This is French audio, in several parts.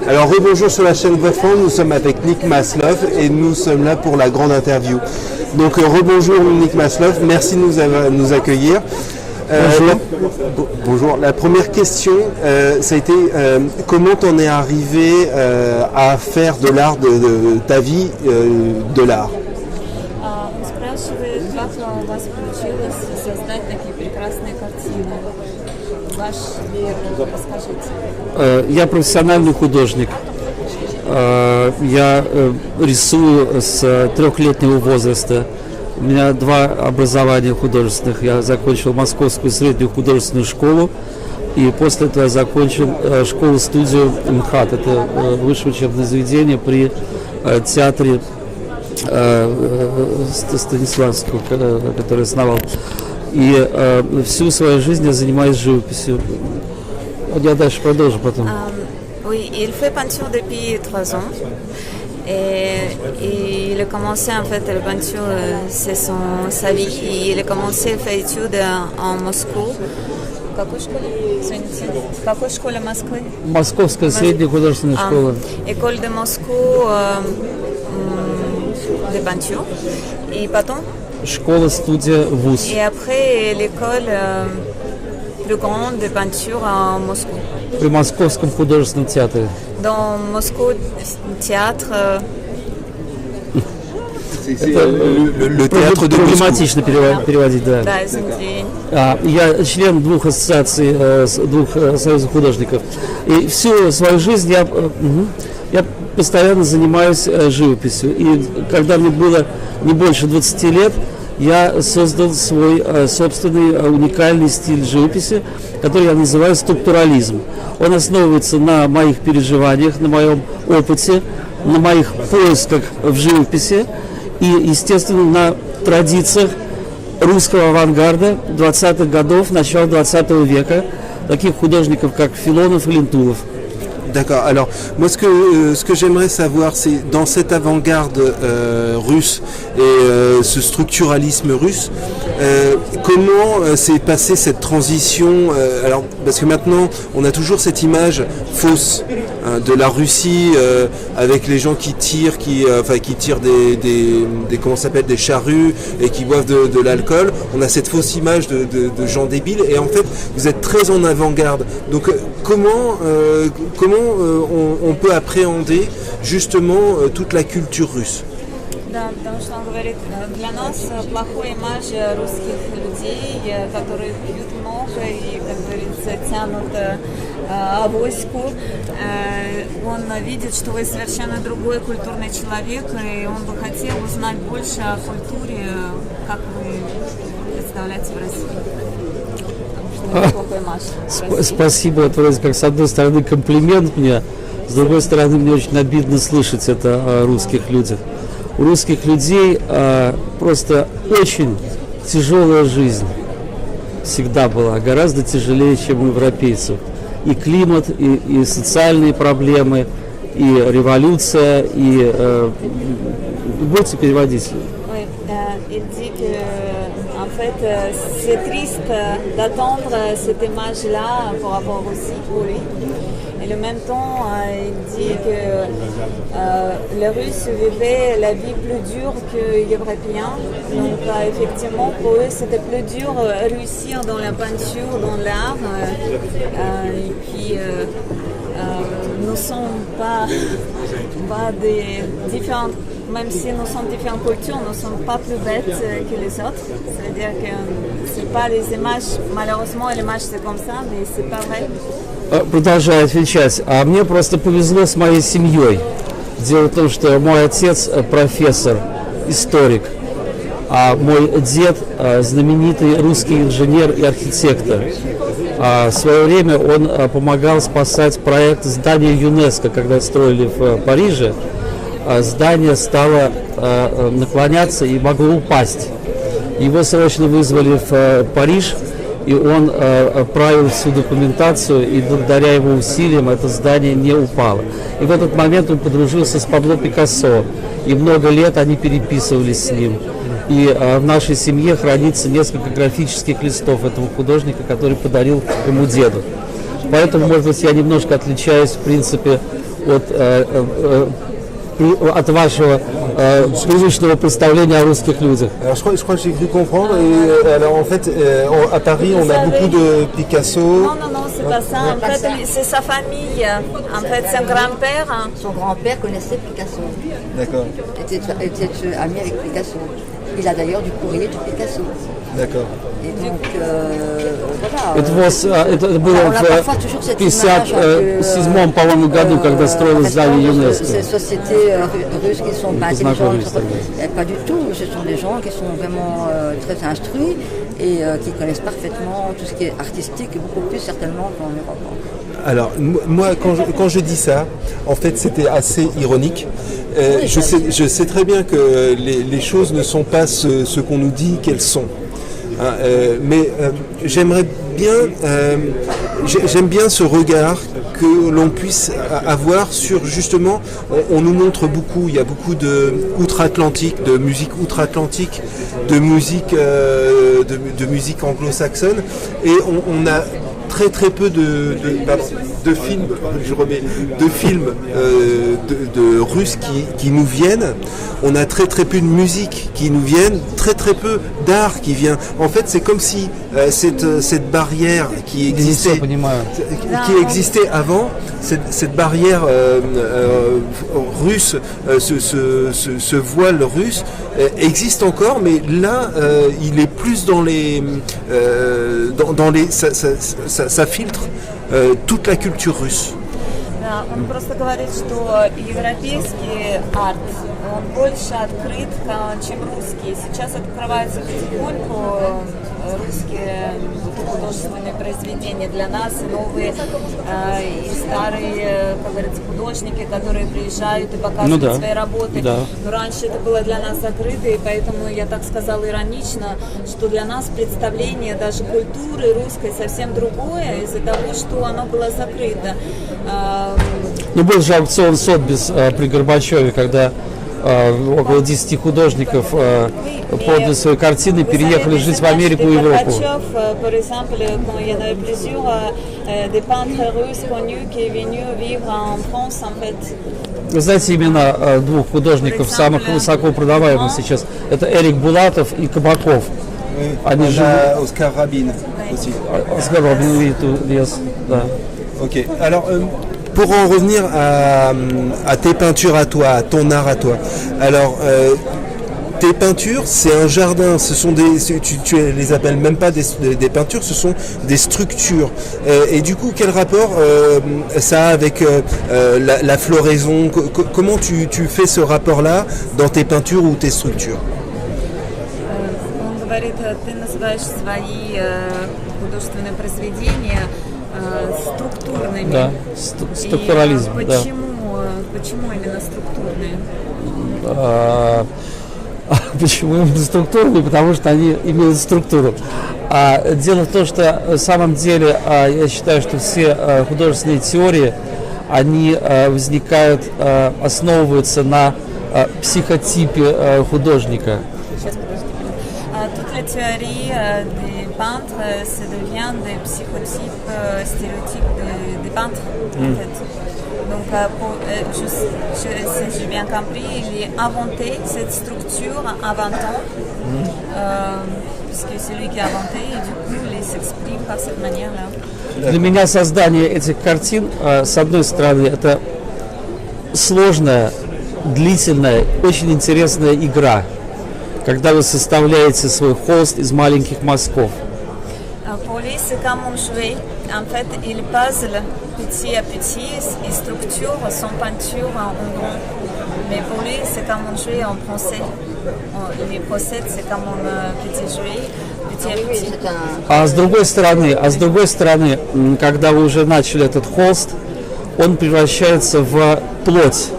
Alors rebonjour sur la chaîne Vrai Franc, nous sommes avec Nick Maslow et nous sommes là pour la grande interview. Donc rebonjour Nick Maslow, merci de nous accueillir. Bonjour. La première question, ça a été comment t'en es arrivé à faire de l'art, de ta vie, de l'art? Он спрашивает, как у вас получилось создать такие прекрасные картины. Ваш век, расскажите. Я профессиональный художник. Я рисую с 3-летнего возраста. У меня 2 образования художественных. Я закончил Московскую среднюю художественную школу. И после этого я закончил школу-студию МХАТ. Это высшее учебное заведение при театре Станиславского, который основал. И всю свою жизнь я занимаюсь живописью. Я дальше продолжу потом. Oui, il fait peinture depuis 3 ans. Et il a commencé en fait la peinture, c'est sa vie. Et il a commencé à faire études en Moscou. В какой школе Москвы? Московская средняя художественная школа. École de Moscou de peinture. Et потом? Школа-студия ВУЗ. Et après l'école plus grande de peinture en Moscou. При Московском художественном театре. Dans Moscou théâtre. Le théâtre de проблематично переводить, да. Да, извините. Я член 2 ассоциаций, 2 союзов художников. И всю свою жизнь я постоянно занимаюсь живописью. И когда мне было не больше 20 лет, я создал свой собственный уникальный стиль живописи, который я называю структурализм. Он основывается на моих переживаниях, на моем опыте, на моих поисках в живописи и, естественно, на традициях русского авангарда 20-х годов, начала 20 века, таких художников, как Филонов и Лентулов. D'accord. Alors, moi, ce que j'aimerais savoir, c'est dans cette avant-garde russe et ce structuralisme russe, comment s'est passée cette transition alors, parce que maintenant, on a toujours cette image fausse de la Russie avec les gens qui tirent, qui tirent des comment ça s'appelle, des charrues et qui boivent de l'alcool. On a cette fausse image de gens débiles. Et en fait, vous êtes très en avant-garde. Donc, comment on peut appréhender justement toute la culture russe? Да, потому что он говорит, для нас плохой имидж русских людей, которые пьют много и, как говорится, тянут авоську. Он видит, что вы совершенно другой культурный человек, и он бы хотел узнать больше о культуре, как вы представляете в России. Спасибо, это вроде как с одной стороны комплимент мне, с другой стороны мне очень обидно слышать это о русских людях. У русских людей просто очень тяжелая жизнь всегда была, гораздо тяжелее, чем у европейцев. И климат, и социальные проблемы, и революция, и будете переводить. En fait, c'est triste d'attendre cette image-là pour rapport aussi pour lui. Et en même temps, il dit que les Russes vivaient la vie plus dure que les Européens. Donc, effectivement, pour eux, c'était plus dur réussir dans la peinture, dans l'art. Et puis, nous ne sommes pas des différentes. Même si nous sommes différentes cultures, nous ne sommes pas plus bêtes que les autres. C'est-à-dire que ce n'est pas les images, malheureusement, l'image c'est comme ça, mais ce n'est pas vrai. Продолжаю отвечать. А мне просто повезло с моей семьей. Дело в том, что мой отец профессор, историк, а мой дед знаменитый русский инженер и архитектор. В свое время он помогал спасать проект здания ЮНЕСКО, когда строили в Париже. Здание стало наклоняться и могло упасть. Его срочно вызвали в Париж, и он отправил всю документацию, и благодаря его усилиям это здание не упало. И в этот момент он подружился с Пабло Пикассо, и много лет они переписывались с ним. И в нашей семье хранится несколько графических листов этого художника, который подарил ему деду. Поэтому, может быть, я немножко отличаюсь, в принципе, от вашего привычного представления о русских людях? Alors je crois que j'ai cru comprendre. Et, alors en fait, à Paris, on a beaucoup de Picasso. Non, c'est pas ça. En fait, c'est sa famille. En fait, c'est un grand-père. Son grand-père connaissait Picasso, D'accord, était ami avec Picasso. Il a d'ailleurs du courrier de Picasso. d'accord. Et donc, voilà. Это было On a в parfois toujours cette image un peu, 57-м, по-моему, году, когда строилось здание ЮНЕСКО. Ces sociétés russes qui sont pas intelligentes, познакомились pas du tout. Ce sont des gens qui sont vraiment très instruits et qui connaissent parfaitement tout ce qui est artistique, et beaucoup plus certainement qu'en Europe. Alors moi, quand je dis ça, en fait, c'était assez ironique. Je sais très bien que les choses ne sont pas ce qu'on nous dit qu'elles sont. Hein, mais j'aimerais bien, j'aime bien ce regard que l'on puisse avoir sur justement, on nous montre beaucoup, il y a beaucoup de outre-Atlantique, de musique outre-Atlantique, de musique anglo-saxonne, et on a très peu de films, de russes qui nous viennent. On a très peu de musique qui nous viennent, très peu d'art qui vient. En fait, c'est comme si cette barrière qui existait avant, cette barrière russe, ce voile russe existe encore, mais là, il est plus dans les ça filtre toute la culture russe. Да, он просто говорит, что европейский арт, он больше открыт, чем русский. Сейчас открываются потихоньку русские художественные произведения для нас, и новые, и старые, как говорится, художники, которые приезжают и показывают свои работы. Да. Но раньше это было для нас закрыто, и поэтому я так сказала иронично, что для нас представление даже культуры русской совсем другое из-за того, что оно было закрыто. Ну, был же аукцион Сотбис при Горбачеве, когда около 10 художников подали свои картины, переехали жить в Америку и Европу. Вы знаете имена двух художников, самых высоко продаваемых сейчас? Это Эрик Булатов и Кабаков. Они живут... Oscar Rabin aussi. Oscar Rabin, oui, yes, да. Ok. Alors, pour en revenir à tes peintures à toi, à ton art à toi. Alors, tes peintures, c'est un jardin. Ce sont tu les appelles même pas des peintures, ce sont des structures. Et du coup, quel rapport ça a avec la floraison? Comment tu fais ce rapport-là dans tes peintures ou tes structures? Он говорит, ты называешь свои художественные произведения структурными. Да, структурализм. И да. Почему именно структурные? Почему именно структурные? Потому что они имеют структуру. Дело в том, что на самом деле я считаю, что все художественные теории, они возникают, основываются на психотипе художника. Toutes les théories des peintres, ça devient des psychotypes, stéréotypes des peintres, en fait. Donc, si j'ai bien compris, il a inventé cette structure en 20 ans, puisque c'est lui qui a inventé, et du coup, il s'exprime par cette manière-là. Для меня создание этих картин, с одной стороны, это сложная, длительная, очень интересная игра, когда вы составляете свой холст из маленьких мазков. Pour lui, c'est comme on jouait. En fait, il puzzle petit à petit, il structure son peinture en grand. Mais pour lui, c'est comme on jouait en français. Les possède, c'est comme un petit jouet, petit à petit. А с другой стороны, когда вы уже начали этот холст, он превращается в плоть.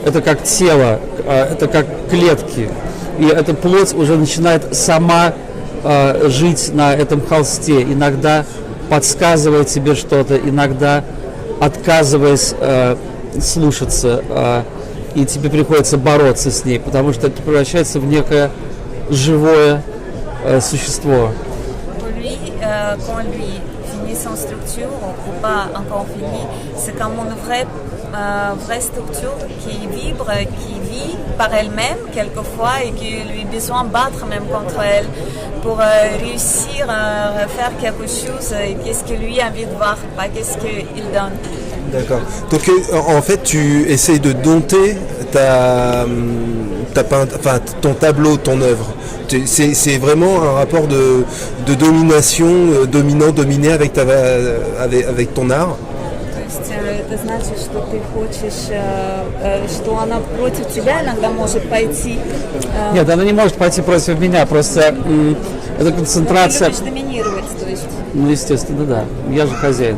Это как тело, это как клетки. И эта плоть уже начинает сама жить на этом холсте, иногда подсказывая тебе что-то, иногда отказываясь слушаться, и тебе приходится бороться с ней, потому что это превращается в некое живое существо. Quand lui finit son structure, ou pas encore fini, c'est comme une vraie vraie structure qui vibre, qui vit par elle-même quelquefois et qui lui a besoin de battre même contre elle pour réussir à faire quelque chose et qu'est-ce que lui a envie de voir, pas qu'est-ce qu'il donne. D'accord. Donc en fait, tu essayes de dompter ton tableau, ton œuvre. C'est vraiment un rapport de domination, dominant-dominé avec ton art. Это значит, что ты хочешь, что она против тебя иногда может пойти. Нет, она не может пойти против меня, просто это концентрация... Ты любишь доминировать, то есть. Ну, естественно, да. Я же хозяин.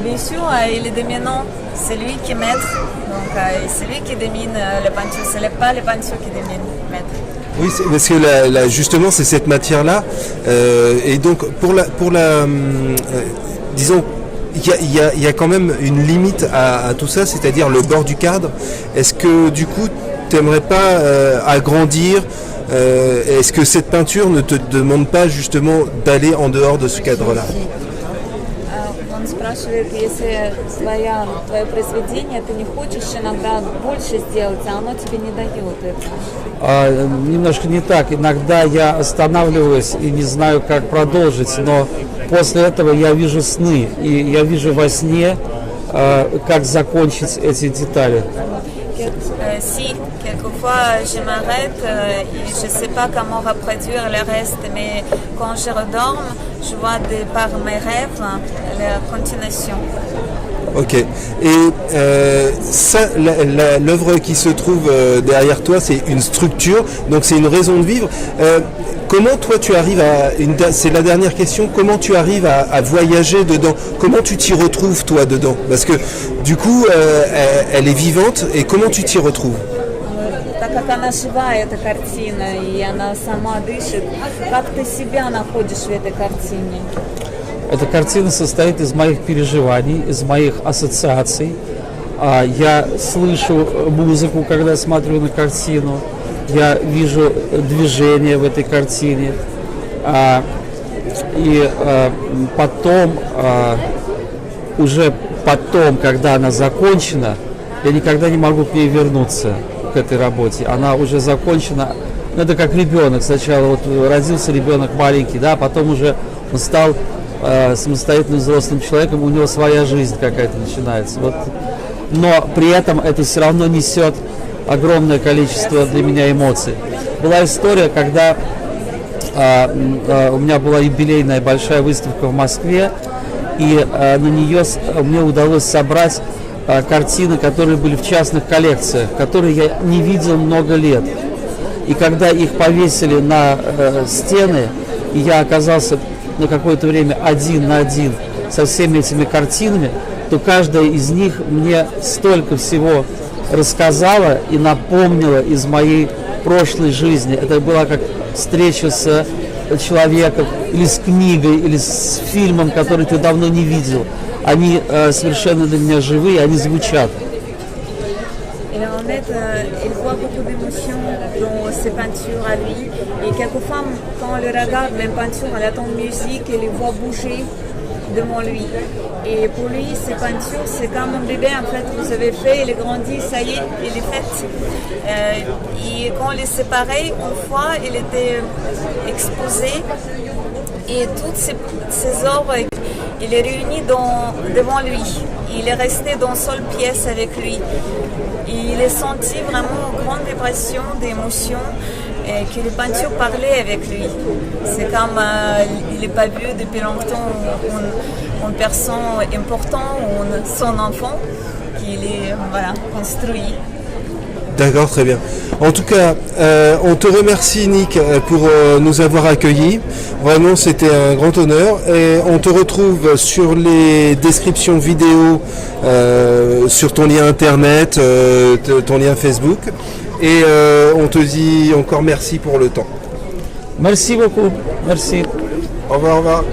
Bien sûr, il est dominant, c'est lui qui est maître, donc c'est lui qui domine la peinture, ce n'est pas les peintures qui dominent le maître. Oui, parce que justement, c'est cette matière-là. Et donc, disons, il y a quand même une limite à tout ça, c'est-à-dire le bord du cadre. Est-ce que, du coup, tu n'aimerais pas agrandir est-ce que cette peinture ne te demande pas justement d'aller en dehors de ce cadre-là? Он спрашивает, если твое произведение, ты не хочешь иногда больше сделать, а оно тебе не дает это. Немножко не так. Иногда я останавливаюсь и не знаю, как продолжить, но после этого я вижу сны, и я вижу во сне, как закончить эти детали. Si, quelquefois je m'arrête et je ne sais pas comment reproduire le reste, mais quand je redorme, je vois par mes rêves la continuation. Ok. Et ça, l'œuvre qui se trouve derrière toi, c'est une structure, donc c'est une raison de vivre. Comment toi tu arrives c'est la dernière question, comment tu arrives à voyager dedans? Comment tu t'y retrouves toi dedans? Parce que du coup, elle est vivante, et comment tu t'y retrouves? Так как она живая, эта картина, и она сама дышит, как ты себя находишь в этой картине? Эта картина состоит из моих переживаний, из моих ассоциаций. Я слышу музыку, когда смотрю на картину. Я вижу движение в этой картине. И потом, уже потом, когда она закончена, я никогда не могу к ней вернуться, к этой работе. Она уже закончена. Ну, это как ребенок. Сначала вот родился ребенок маленький, да, потом уже он стал самостоятельным взрослым человеком, у него своя жизнь какая-то начинается. Вот. Но при этом это все равно несет огромное количество для меня эмоций. Была история, когда у меня была юбилейная большая выставка в Москве, и на нее мне удалось собрать картины, которые были в частных коллекциях, которые я не видел много лет. И когда их повесили на стены, и я оказался на какое-то время один на один со всеми этими картинами, то каждая из них мне столько всего рассказала и напомнила из моей прошлой жизни. Это была как встреча с человеком, или с книгой, или с фильмом, который ты давно не видел. Они совершенно для меня живые, они звучат. Et en fait, il voit beaucoup d'émotions dans ses peintures à lui. Et quelquefois, quand on le regarde, même peinture, elle attend musique et les voit bouger devant lui. Et pour lui, ces peintures, c'est comme un bébé, en fait, vous avez fait, il est grandi, ça y est, il est fait. Et quand il est séparé, une fois, il était exposé. Et toutes ces œuvres, il est réuni devant lui. Il est resté dans une seule pièce avec lui. Et il a senti vraiment une grande vibration d'émotion et que les peintures parlaient avec lui. C'est comme il n'est pas vu depuis longtemps une personne importante, son enfant, qu'il est construit. D'accord, très bien. En tout cas, on te remercie Nick pour nous avoir accueillis. Vraiment, c'était un grand honneur. Et on te retrouve sur les descriptions vidéo, sur ton lien internet, ton lien Facebook. Et on te dit encore merci pour le temps. Merci beaucoup. Merci. Au revoir, au revoir.